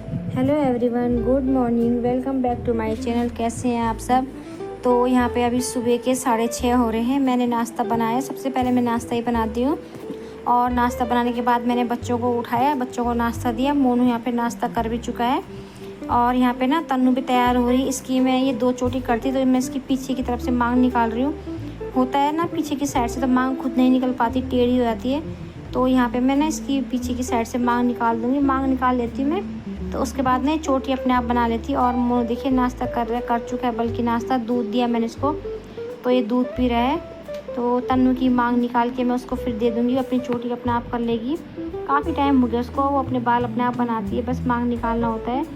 Hello everyone, good morning, welcome back to my channel. कैसे हैं आप सब। तो यहाँ पे अभी सुबह के 6:30 हो रहे हैं। मैंने नाश्ता बनाया। सबसे पहले मैं नाश्ता ही बनाती हूँ और नाश्ता बनाने के बाद मैंने बच्चों को उठाया, बच्चों को नाश्ता दिया। मोनू यहाँ पे नाश्ता कर भी चुका है और यहाँ पे ना तन्नू भी तैयार हो रही। इसकी मैं ये 2 चोटी करती तो मैं इसकी पीछे की तरफ से मांग निकाल रही हूँ। होता है ना पीछे की साइड से तो मांग खुद नहीं निकल पाती, टेढ़ी हो जाती है। तो यहाँ पे मैं ना इसकी पीछे की साइड से मांग निकाल दूँगी, मांग निकाल लेती हूँ मैं। तो उसके बाद ना चोटी अपने आप बना लेती। और मोनू देखिए नाश्ता कर चुका है, बल्कि नाश्ता दूध दिया मैंने इसको तो ये दूध पी रहा है। तो तन्नू की मांग निकाल के मैं उसको फिर दे दूँगी, अपनी चोटी अपने आप कर लेगी। काफ़ी टाइम हो गया उसको, वो अपने बाल अपने आप बनाती है, बस मांग निकालना होता है।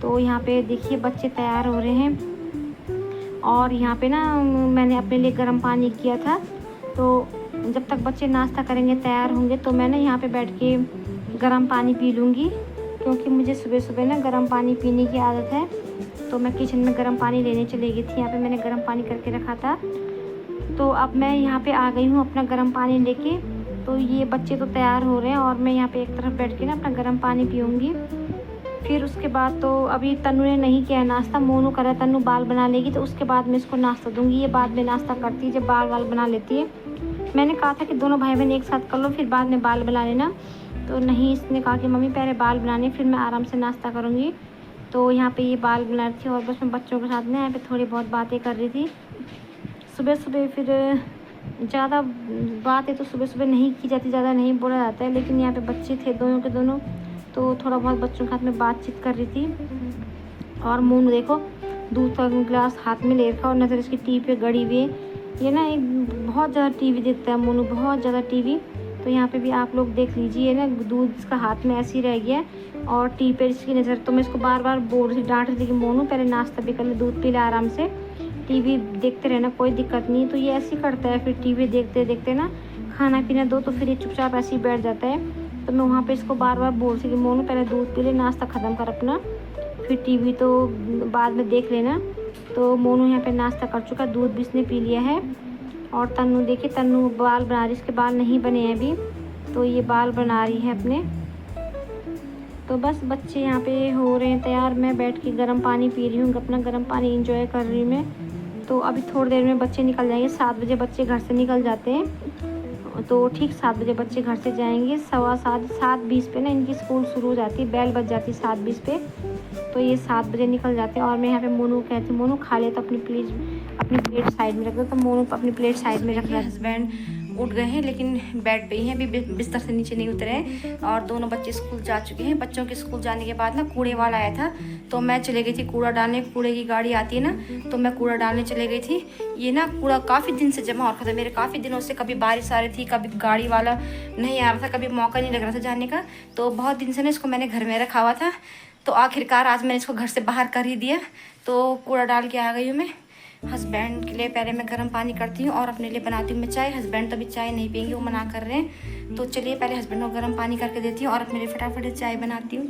तो यहाँ पे देखिए बच्चे तैयार हो रहे हैं और यहाँ पे ना मैंने अपने लिए गर्म पानी किया था। तो जब तक बच्चे नाश्ता करेंगे तैयार होंगे तो मैं ना यहाँ पे बैठ के गर्म पानी पी लूँगी, क्योंकि मुझे सुबह सुबह ना गर्म पानी पीने की आदत है। तो मैं किचन में गर्म पानी लेने चली गई थी। यहाँ पे मैंने गर्म पानी करके रखा था। तो अब मैं यहाँ पे आ गई हूँ अपना गर्म पानी लेके। तो ये बच्चे तो तैयार हो रहे हैं और मैं यहाँ पे एक तरफ बैठ के ना अपना गर्म पानी पीऊँगी। फिर उसके बाद तो अभी तन्नू ने नहीं किया है नाश्ता, मोनू कर रहा है। तन्नू बाल बना लेगी तो उसके बाद मैं इसको नाश्ता दूँगी। ये बाद में नाश्ता करती है जब बाल बना लेती है। मैंने कहा था कि दोनों भाई बहन एक साथ कर लो, फिर बाद में बाल बना लेना। तो नहीं, इसने कहा कि मम्मी पहले बाल बनाने फिर मैं आराम से नाश्ता करूँगी। तो यहाँ पे ये बाल बना रही थी और बस मैं बच्चों के साथ में यहाँ पे थोड़ी बहुत बातें कर रही थी। सुबह सुबह फिर ज़्यादा बातें तो सुबह सुबह नहीं की जाती, ज़्यादा नहीं बोला जाता है, लेकिन यहाँ पे बच्चे थे दोनों के दोनों, तो थोड़ा बहुत बच्चों के साथ में बातचीत कर रही थी। और मोनू देखो दूध का गिलास हाथ में ले रखा और नज़र इसकी टीवी पे गड़ी हुई है। ये ना एक बहुत ज़्यादा टीवी देखता है मोनू, बहुत ज़्यादा टीवी। तो यहाँ पे भी आप लोग देख लीजिए ना, दूध इसका हाथ में ऐसे ही रह गया और टीवी पे इसकी नज़र। तो मैं इसको बार बार बोल रही डांट रही थी कि मोनू पहले नाश्ता भी कर ले, दूध पी ले आराम से, टीवी देखते रहना कोई दिक्कत नहीं। तो ये ऐसे ही करता है, फिर टीवी देखते देखते ना खाना पीना दो तो फिर ये चुपचाप ऐसे ही बैठ जाता है। तो मैं वहाँ पे इसको बार बार बोल रही थी कि मोनू पहले दूध पी ले, नाश्ता ख़त्म कर अपना, फिर टीवी तो बाद में देख लेना। तो मोनू यहाँ पे नाश्ता कर चुका, दूध भी इसने पी लिया है। और तन्नू देखिए, तन्नू बाल बना रही, इसके बाल नहीं बने हैं अभी, तो ये बाल बना रही है अपने। तो बस बच्चे यहाँ पे हो रहे हैं तैयार। मैं बैठ के गर्म पानी पी रही हूँ, अपना गर्म पानी इंजॉय कर रही हूँ मैं। तो अभी थोड़ी देर में बच्चे निकल जाएंगे, 7 बजे बच्चे घर से निकल जाते हैं। तो ठीक 7 बजे बच्चे घर से जाएंगे। 7:15 7:20 पे ना इनकी स्कूल शुरू हो जाती है, बेल बज जाती है 7:20 पे। तो ये 7 बजे निकल जाते हैं। और मैं यहाँ पे मोनू कहती हूँ मोनू खा ले, तो अपनी प्लेट साइड में रख दो। तो मोनू को अपनी प्लेट साइड में रख रहा है। हस्बैंड उठ गए हैं लेकिन बेड पे ही हैं, अभी बिस्तर से नीचे नहीं उतरे हैं। और दोनों बच्चे स्कूल जा चुके हैं। बच्चों के स्कूल जाने के बाद ना कूड़े वाला आया था, तो मैं चले गई थी कूड़ा डालने। कूड़े की गाड़ी आती है ना, तो मैं कूड़ा डालने चले गई थी। ये ना कूड़ा काफ़ी दिन से जमा हो रखा था मेरे, काफ़ी दिनों से, कभी बारिश आ रही थी, कभी गाड़ी वाला नहीं आ रहा था, कभी मौका नहीं लग रहा था जाने का। तो बहुत दिन से ना इसको मैंने घर में रखा हुआ था। तो आखिरकार आज मैंने इसको घर से बाहर कर ही दिया। तो कूड़ा डाल के आ गई हूँ मैं। हस्बैंड के लिए पहले मैं गर्म पानी करती हूँ और अपने लिए बनाती हूँ मैं चाय। हस्बैंड तो अभी चाय नहीं पियेंगे, वो मना कर रहे हैं। तो चलिए पहले हस्बैंड को गर्म पानी करके देती हूँ और अपने लिए फटाफट चाय बनाती हूँ।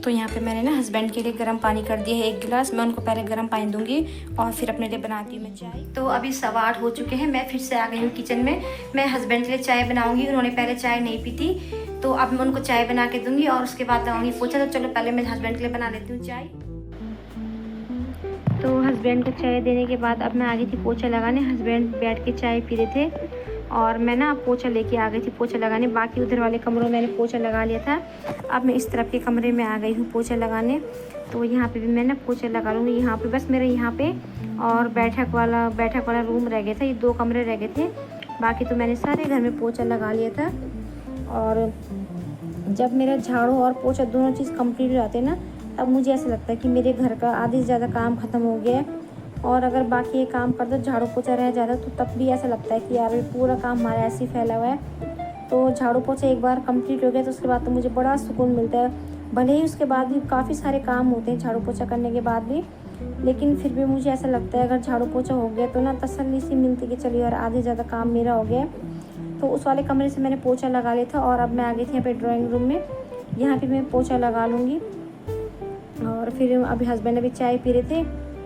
तो यहाँ पे मैंने ना हस्बैंड के लिए गर्म पानी कर दिया है 1 गिलास। मैं उनको पहले गर्म पानी दूंगी और फिर अपने लिए बनाती हूँ मैं चाय। तो अभी 8:15 हो चुके हैं, मैं फिर से आ गई हूँ किचन में। मैं हस्बैंड के लिए चाय बनाऊँगी, उन्होंने पहले चाय नहीं पी थी, तो अब मैं उनको चाय बना के दूँगी और उसके बाद लगाऊँगी पोछा। तो चलो पहले मैं हस्बैंड के लिए बना लेती हूँ चाय। तो हस्बैंड को चाय देने के बाद अब मैं आ गई थी पोछा लगाने। हस्बैंड बैठ के चाय पी रहे थे और मैं ना पोछा लेके आ गई थी पोछा लगाने। बाकी उधर वाले कमरों में मैंने पोछा लगा लिया था, अब मैं इस तरफ के कमरे में आ गई हूँ पोछा लगाने। तो यहाँ पे भी मैं ना पोछा लगा लूँगी। यहाँ पे बस मेरे यहाँ पे और बैठक वाला रूम रह गया था, ये 2 कमरे रह गए थे। बाकी तो मैंने सारे घर में पोछा लगा लिया था। और जब मेरा झाड़ू और पोछा दोनों चीज़ कम्प्लीट हो जाते हैं ना, तब मुझे ऐसा लगता है कि मेरे घर का आधे से ज़्यादा काम ख़त्म हो गया है। और अगर बाकी ये काम कर दो, झाड़ू पोछा रह जाता तो तब भी ऐसा लगता है कि यार पूरा काम हमारा ऐसे ही फैला हुआ है। तो झाड़ू पोछा एक बार कंप्लीट हो गया तो उसके बाद तो मुझे बड़ा सुकून मिलता है। भले ही उसके बाद भी काफ़ी सारे काम होते हैं झाड़ू पोछा करने के बाद भी, लेकिन फिर भी मुझे ऐसा लगता है अगर झाड़ू पोछा हो गया तो ना तसल्ली सी मिलती कि चलिए यार आधे ज़्यादा काम मेरा हो गया। तो उस वाले कमरे से मैंने पोछा लगा लिया था और अब मैं आ गई थी यहाँ पे ड्राइंग रूम में। यहाँ पे मैं पोछा लगा लूँगी। और फिर अभी हस्बैंड अभी चाय पी रहे थे,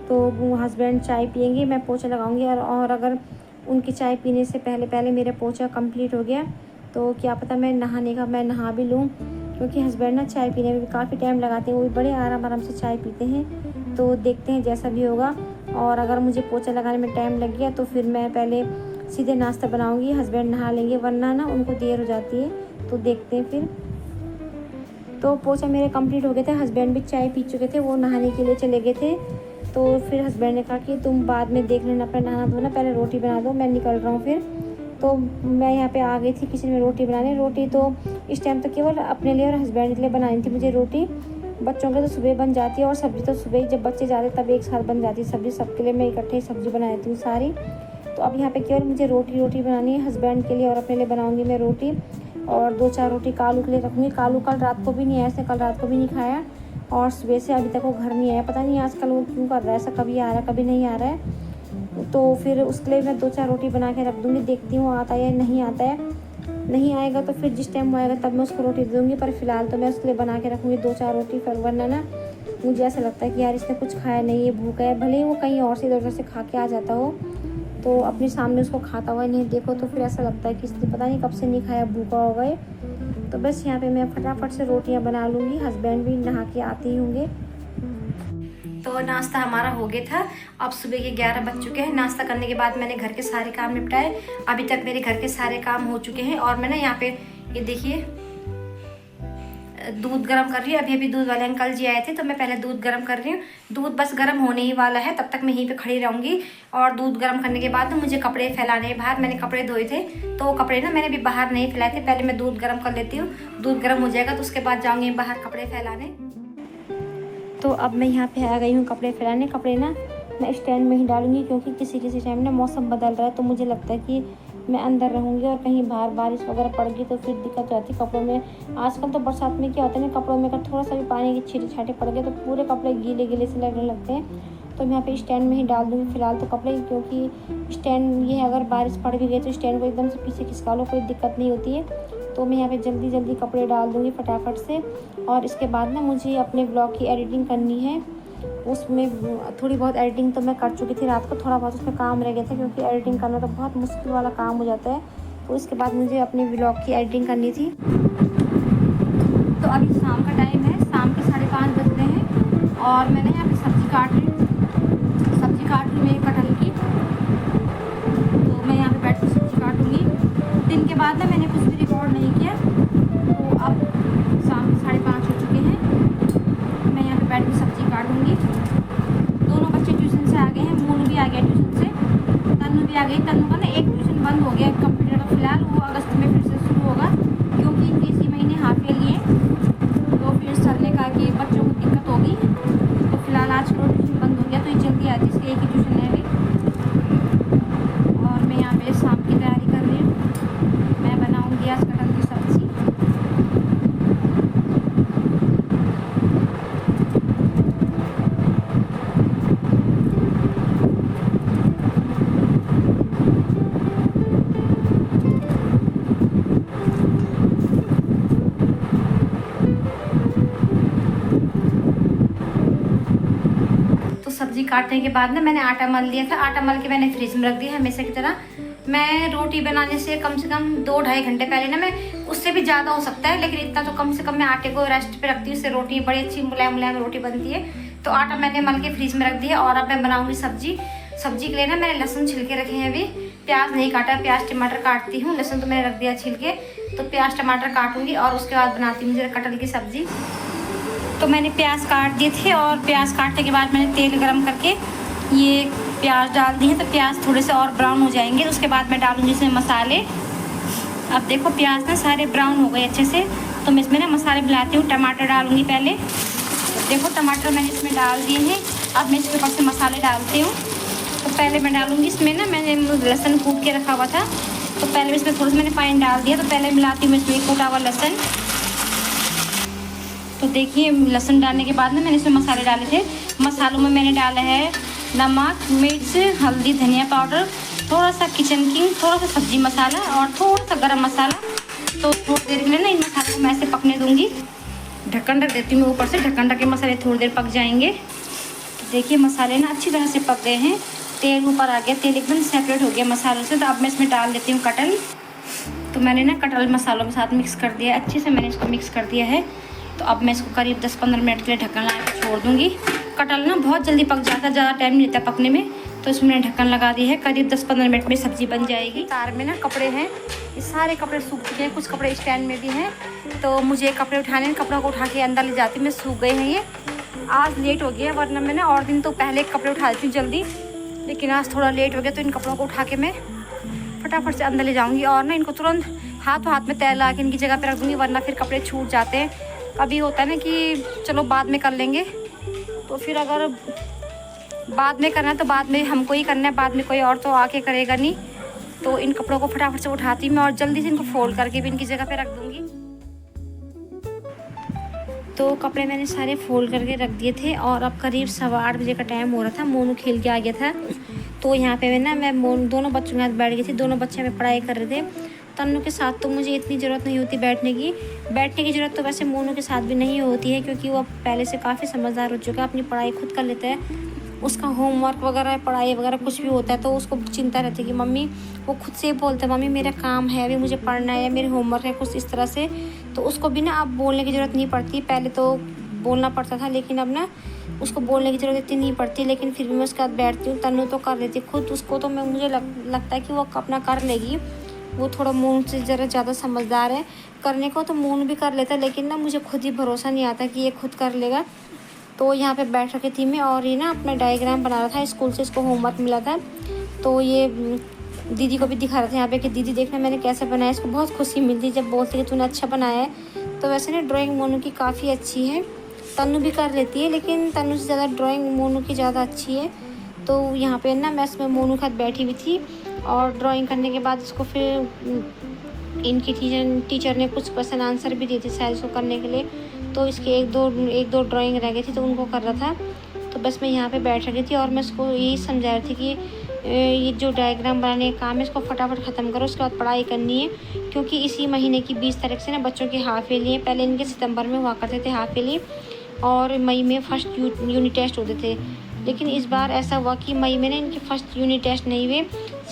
तो हस्बैंड चाय पियेंगे, मैं पोछा लगाऊंगी। और अगर उनकी चाय पीने से पहले मेरा पोछा कंप्लीट हो गया तो क्या पता मैं नहा भी लूँ। क्योंकि हस्बैंड ना चाय पीने में भी काफ़ी टाइम लगाते हैं, वो भी बड़े आराम से चाय पीते हैं। तो देखते हैं जैसा भी होगा। और अगर मुझे पोछा लगाने में टाइम लग गया तो फिर मैं पहले सीधे नाश्ता बनाऊँगी, हस्बैंड नहा लेंगे, वरना ना उनको देर हो जाती है। तो देखते हैं फिर। तो पोछा मेरे कंप्लीट हो गए थे, हस्बैंड भी चाय पी चुके थे, वो नहाने के लिए चले गए थे। तो फिर हस्बैंड ने कहा कि तुम बाद में देख लेना अपना नहाना धोना, पहले रोटी बना दो, मैं निकल रहा हूँ फिर। तो मैं यहाँ पे आ गई थी किचन में रोटी बनाने। रोटी तो इस टाइम तो केवल अपने लिए और हस्बैंड के लिए बनानी थी मुझे रोटी। बच्चों के तो सुबह बन जाती है, और सब्ज़ी तो सुबह जब बच्चे जाते तब एक साथ बन जाती है सब्ज़ी। सबके लिए मैं इकट्ठे सब्ज़ी बना देती हूँ सारी। तो अब यहाँ पे केवल मुझे रोटी बनानी है, हस्बैंड के लिए और अपने लिए बनाऊँगी मैं रोटी। और 2-4 रोटी कालू के लिए रखूँगी। कालू कल रात को भी नहीं आया, इसने कल रात को भी नहीं खाया, और सुबह से अभी तक वो घर नहीं आया। पता नहीं आजकल वो क्यों कर रहा है ऐसा, कभी आ रहा है कभी नहीं आ रहा है। तो फिर उसके लिए मैं 2-4 रोटी बना के रख दूँगी। देखती हूँ आता है या नहीं आता है। नहीं आएगा तो फिर जिस टाइम वो आएगा तब मैं उसको रोटी दे दूँगी, पर फिलहाल तो मैं उसके लिए बना के रखूँगी 2-4 रोटी। फिर वरना ना मुझे ऐसा लगता है कि यार इसने कुछ खाया नहीं है, भूखा है। भले ही वो कहीं और से इधर से खा के आ जाता हो, तो अपने सामने उसको खाता हुआ नहीं देखो तो फिर ऐसा लगता है कि इसने पता नहीं कब से नहीं खाया, भूखा हो गए। तो बस यहाँ पे मैं फटाफट से रोटियाँ बना लूँगी, हस्बैंड भी नहा के आते ही होंगे। तो नाश्ता हमारा हो गया था। अब सुबह के 11 बज चुके हैं। नाश्ता करने के बाद मैंने घर के सारे काम निपटाए। अभी तक मेरे घर के सारे काम हो चुके हैं। और मैं ना यहाँ पे ये देखिए दूध गर्म कर रही हूँ। अभी दूध वाले अंकल जी आए थे, तो मैं पहले दूध गर्म कर रही हूँ। दूध बस गर्म होने ही वाला है, तब तक मैं यहीं पे खड़ी रहूँगी। और दूध गर्म करने के बाद ना मुझे कपड़े फैलाने हैं बाहर। मैंने कपड़े धोए थे, तो वो कपड़े ना मैंने भी बाहर नहीं फैलाए थे। पहले मैं दूध गर्म कर लेती हूँ, दूध गर्म हो जाएगा तो उसके बाद जाऊँगी बाहर कपड़े फैलाने। तो अब मैं यहाँ पे आ गई हूँ कपड़े फैलाने। कपड़े ना मैं स्टैंड में ही डालूंगी, क्योंकि किसी टाइम ना मौसम बदल रहा है, तो मुझे लगता है कि मैं अंदर रहूँगी और कहीं बाहर बारिश वगैरह पड़ गई तो फिर दिक्कत हो जाती है कपड़ों में। आजकल तो बरसात में क्या होता है ना, कपड़ों में अगर थोड़ा सा भी पानी के छींटे छाटे पड़ गए तो पूरे कपड़े गीले से लगने लगते हैं। तो मैं यहाँ पे स्टैंड में ही डाल दूँगी फिलहाल तो कपड़े, क्योंकि स्टैंड ये अगर बारिश पड़ भी गई तो स्टैंड को एकदम से पीछे खिसका लो, कोई दिक्कत नहीं होती है। तो मैं यहाँ पे जल्दी कपड़े डाल दूँगी फटाफट से। और इसके बाद ना मुझे अपने ब्लॉग की एडिटिंग करनी है। उसमें थोड़ी बहुत एडिटिंग तो मैं कर चुकी थी रात को, थोड़ा बहुत उसमें काम रह गया था, क्योंकि एडिटिंग करना तो बहुत मुश्किल वाला काम हो जाता है। तो इसके बाद मुझे अपने ब्लॉग की एडिटिंग करनी थी। तो अभी शाम का टाइम है, शाम के 5:30 बज रहे हैं, और मैंने यहाँ पे सब्ज़ी काट रही मैं कटहल की। तो मैं यहाँ पे बैठ कर सब्ज़ी काटूँगी। दिन के बाद ना मैंने कुछ भी रिकॉर्ड नहीं किया। तो अब शाम के 5:30 हो चुके हैं, मैं यहाँ पे बैठ कर सब्ज़ी काटूँगी। दोनों बच्चे ट्यूशन से आ गए हैं, मोनू भी आ गया ट्यूशन से, तन्नू भी आ गई। तन्नू का ना एक ट्यूशन बंद हो गया कंप्यूटर का, फिलहाल वो अगस्त में फिर से शुरू होगा, क्योंकि इनके इसी महीने हाफ ईयर लिए। तो फिर सर ने कहा कि बच्चों को दिक्कत होगी, तो फिलहाल आज का ट्यूशन बंद हो गया, तो ये जल्दी आती है, इसलिए एक ही ट्यूशन है अभी। और मैं यहाँ पे शाम की तैयारी कर रही हूँ। मैं बनाऊँगी आज कटहल की सब्ज़ी। सब्ज़ी काटने के बाद ना मैंने आटा मल लिया था। आटा मल के मैंने फ्रिज में रख दिया हमेशा की तरह। मैं रोटी बनाने से कम 2-2.5 घंटे पहले ना, मैं उससे भी ज़्यादा हो सकता है, लेकिन इतना तो कम से कम मैं आटे को रेस्ट पे रखती हूँ। उससे रोटी बड़ी अच्छी मुलायम रोटी बनती है। तो आटा मैंने मल के फ्रिज में रख दिया। और अब मैं बनाऊँगी सब्ज़ी। सब्ज़ी के लिए ना मैंने लहसुन छिलके रखे हैं अभी। प्याज नहीं काटा, प्याज टमाटर काटती हूँ, लहसुन तो मैंने रख दिया छिलके। तो प्याज टमाटर काटूँगी और उसके बाद बनाती हूँ मुझे कटहल की सब्ज़ी। तो मैंने प्याज काट दिए थे, और प्याज काटने के बाद मैंने तेल गरम करके ये प्याज डाल दिए। तो प्याज थोड़े से और ब्राउन हो जाएंगे, तो उसके बाद मैं डालूँगी इसमें मसाले। अब देखो प्याज ना सारे ब्राउन हो गए अच्छे से, तो मैं इसमें ना मसाले मिलाती हूँ। टमाटर डालूँगी पहले। तो देखो टमाटर मैंने इसमें डाल दिए हैं। अब मैं इसके ऊपर से मसाले डालती हूँ। तो पहले मैं डालूँगी इसमें ना, मैंने लहसुन कूट के रखा हुआ था, तो पहले इसमें थोड़ा सा मैंने पानी डाल दिया। तो पहले मिलाती हूँ इसमें कूटा हुआ लहसुन। तो देखिए लहसुन डालने के बाद ना मैंने इसमें मसाले डाले थे। मसालों में मैंने डाला है नमक, मिर्च, हल्दी, धनिया पाउडर, थोड़ा सा किचन किंग, थोड़ा सा सब्जी मसाला और थोड़ा सा गरम मसाला। तो थोड़ी देर के लिए ना इन मसालों को मैं ऐसे पकने दूँगी। ढक्कन रख देती हूँ ऊपर से, ढक्कन रख के मसाले थोड़ी देर पक जाएंगे। तो देखिए मसाले ना अच्छी तरह से पक गए हैं, तेल ऊपर आ गया, तेल एकदम सेपरेट हो गया मसालों से। तो अब मैं इसमें डाल देती हूँ कटहल। तो तो मैंने ना कटहल मसालों के साथ मिक्स कर दिया है, अच्छे से मैंने इसको मिक्स कर दिया है। तो अब मैं इसको करीब 10-15 मिनट के लिए ढक्कन लगा के छोड़ दूँगी। कटहल ना बहुत जल्दी पक जाता है, ज़्यादा टाइम नहीं लेता पकने में, तो इसमें मैंने ढक्कन लगा दी है। करीब 10-15 मिनट में सब्ज़ी बन जाएगी। तार में ना कपड़े हैं, ये सारे कपड़े सूख चुके हैं, कुछ कपड़े स्टैंड में भी हैं, तो मुझे कपड़े उठाने हैं। कपड़ों को उठा के अंदर ले जाती हूँ मैं, सूख गए हैं ये। आज लेट हो गया, वरना मैं ना और दिन तो पहले कपड़े उठा देती हूँ जल्दी, लेकिन आज थोड़ा लेट हो गया, तो इन कपड़ों को उठा के मैं फटाफट से अंदर ले जाऊँगी। और ना इनको तुरंत हाथ में तेल ला के इनकी जगह पे रख दूँगी, वरना फिर कपड़े छूट जाते हैं। कभी होता है ना कि चलो बाद में कर लेंगे, तो फिर अगर बाद में करना है तो बाद में हमको ही करना है, बाद में कोई और तो आके करेगा नहीं। तो इन कपड़ों को फटाफट से उठाती मैं और जल्दी से इनको फोल्ड करके भी इनकी जगह पे रख दूँगी। तो कपड़े मैंने सारे फोल्ड करके रख दिए थे और अब करीब 8:15 बजे का टाइम हो रहा था। मोनू खेल के आ गया था, तो यहाँ पे मैं दोनों बच्चों के साथ बैठ गई थी। दोनों बच्चे में पढ़ाई कर रहे थे। तन्नू के साथ तो मुझे इतनी ज़रूरत नहीं होती बैठने की ज़रूरत तो वैसे मोनू के साथ भी नहीं होती है, क्योंकि वो पहले से काफ़ी समझदार हो चुका है, अपनी पढ़ाई खुद कर लेता है। उसका होमवर्क वगैरह, पढ़ाई वगैरह कुछ भी होता है तो उसको चिंता रहती है कि मम्मी, वो खुद से बोलता है मम्मी मेरा काम है, अभी मुझे पढ़ना है या मेरे होमवर्क है, कुछ इस तरह से। तो उसको भी ना अब बोलने की ज़रूरत नहीं पड़ती। पहले तो बोलना पड़ता था, लेकिन अब ना उसको बोलने की ज़रूरत इतनी नहीं पड़ती। लेकिन फिर भी मैं उसके साथ बैठती हूँ। तन्नू तो कर लेती खुद, उसको तो मुझे लगता है कि वो अपना कर लेगी। वो थोड़ा मोनू से ज़रा ज़्यादा समझदार है, करने को तो मोनू भी कर लेता है, लेकिन ना मुझे खुद ही भरोसा नहीं आता कि ये खुद कर लेगा। तो यहाँ पे बैठ रखी थी मैं और ये ना अपना डायग्राम बना रहा था, स्कूल से इसको होमवर्क मिला था। तो ये दीदी को भी दिखा रहा था यहाँ पे कि दीदी देखना मैंने कैसे बनाया। इसको बहुत खुशी मिलती जब बोलती कि तूने अच्छा बनाया है। तो वैसे ना ड्राइंग मोनू की काफ़ी अच्छी है, तन्नू भी कर लेती है, लेकिन तन्नू से ज़्यादा ड्राइंग मोनू की ज़्यादा अच्छी है। तो यहाँ पे ना मैं इसमें मोनू के साथ बैठी हुई थी और ड्राइंग करने के बाद इसको फिर इनकी टीचर ने कुछ क्वेश्चन आंसर भी दिए थे शायद इसको करने के लिए। तो इसके एक दो ड्राइंग रह गई थी, तो उनको कर रहा था। तो बस मैं यहाँ पे बैठ रही थी और मैं इसको यही समझा रही थी कि ये जो डायग्राम बनाने का काम है इसको फटाफट ख़त्म करो, उसके बाद पढ़ाई करनी है। क्योंकि इसी महीने की 20 तारीख से ना बच्चों की हाफ ईयरली है। पहले इनके सितंबर में हुआ करते थे हाफ ईयरली और मई में फर्स्ट यूनिट टेस्ट होते थे। लेकिन इस बार ऐसा हुआ कि मई में ना इनके फर्स्ट यूनिट टेस्ट नहीं हुए,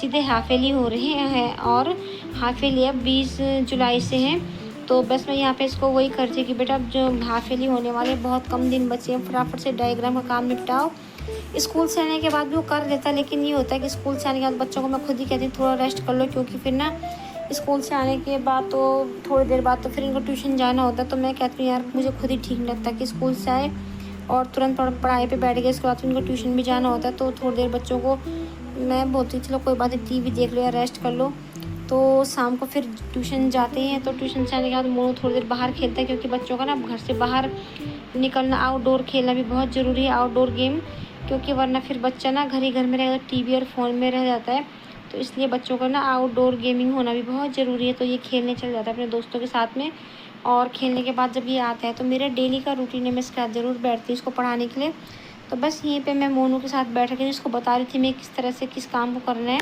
सीधे हाफ ईयरली हो रहे हैं और हाफ ईयरली अब 20 जुलाई से हैं। तो बस मैं यहाँ पे इसको वही कर रही कि बेटा अब जो हाफ ईयरली होने वाले बहुत कम दिन बचे हैं, फटाफट से डायग्राम का काम निपटाओ। स्कूल से आने के बाद भी वो कर लेता है, लेकिन ये होता है कि स्कूल से आने के बाद बच्चों को मैं खुद ही कहती हूँ थोड़ा रेस्ट कर लो, क्योंकि फिर ना स्कूल से आने के बाद तो थोड़ी देर बाद तो फिर इनको ट्यूशन जाना होता है। तो मैं कहती हूँ यार मुझे खुद ही ठीक नहीं लगता कि स्कूल से आए और तुरंत पढ़ाई पे बैठ गए, इसके बाद फिर इनको ट्यूशन भी जाना होता है। तो थोड़ी देर बच्चों को मैं बोलती चलो कोई बात नहीं, टीवी देख लो या रेस्ट कर लो। तो शाम को फिर ट्यूशन जाते हैं, तो ट्यूशन से आने के बाद मोनू थोड़ी देर बाहर खेलता है, क्योंकि बच्चों का ना घर से बाहर निकलना, आउटडोर खेलना भी बहुत ज़रूरी है, आउटडोर गेम। क्योंकि वरना फिर बच्चा ना घर ही घर में रहेगा, टीवी और फ़ोन में रह जाता है। तो इसलिए बच्चों का ना आउटडोर गेमिंग होना भी बहुत ज़रूरी है। तो ये खेलने चल जाता है अपने दोस्तों के साथ में, और खेलने के बाद जब ये आता है तो मेरा डेली का रूटीन है, मैं इसके साथ ज़रूर बैठती हूँ इसको पढ़ाने के लिए। तो बस यहीं पे मैं मोनू के साथ बैठ के इसको बता रही थी मैं किस तरह से किस काम को करना है।